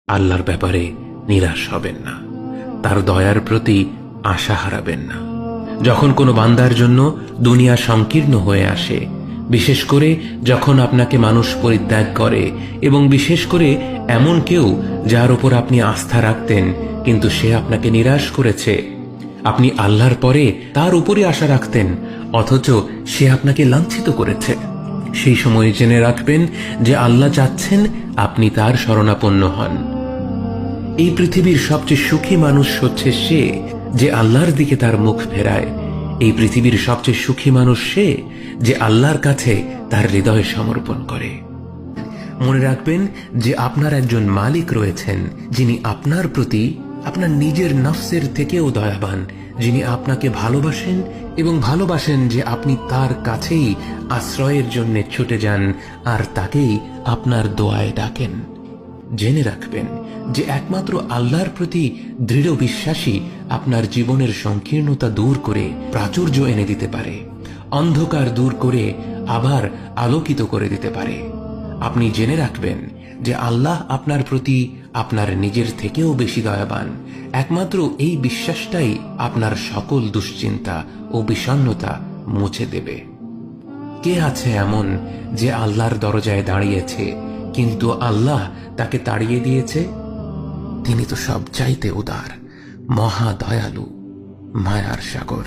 আল্লাহর ব্যাপারে নিরাশ হবেন না, তার দয়ার প্রতি আশা হারাবেন না। যখন কোনো বান্দার জন্য দুনিয়া সংকীর্ণ হয়ে আসে, বিশেষ করে যখন আপনাকে মানুষ পরিত্যাগ করে, এবং বিশেষ করে এমন কেউ যার উপর আপনি আস্থা রাখতেন কিন্তু সে আপনাকে নিরাশ করেছে, আপনি আল্লাহর পরে তার উপরই আশা রাখতেন অথচ সে আপনাকে লাঞ্ছিত করেছে, সেই সময় জেনে রাখবেন যে আল্লাহ চাচ্ছেন আপনি তার শরণাপন্ন হন। এই পৃথিবীর সবচেয়ে সুখী মানুষ হচ্ছে সে যে আল্লাহর দিকে তার মুখ ফেরায়। এই পৃথিবীর সবচেয়ে সুখী মানুষ সে যে আল্লাহর কাছে তার হৃদয় সমর্পণ করে। মনে রাখবেন যে আপনার একজন মালিক রয়েছেন যিনি আপনার প্রতি আপনার নিজের নফসের থেকেও দয়াবান, যিনি আপনাকে ভালোবাসেন এবং ভালোবাসেন যে আপনি তার কাছেই আশ্রয়ের জন্য ছুটে যান আর তাকেই আপনার দোয়ায় ডাকেন। জেনে রাখবেন যে একমাত্র আল্লাহর প্রতি দৃঢ় বিশ্বাসী আপনার জীবনের সংকীর্ণতা দূর করে প্রাচুর্য এনে দিতে পারে, অন্ধকার দূর করে আবার আলোকিত করে দিতে পারে। আপনি জেনে রাখবেন যে আল্লাহ আপনার প্রতি আপনার নিজের থেকেও বেশি দয়াবান। একমাত্র এই বিশ্বাসটাই আপনার সকল দুশ্চিন্তা ও বিষণ্ণতা মুছে দেবে। কে আছে এমন যে আল্লাহর দরজায় দাঁড়িয়েছে কিন্তু আল্লাহ তাকে তাড়িয়ে দিয়েছে? তিনি তো সবচাইতে উদার, মহা দয়ালু, মায়ার সাগর।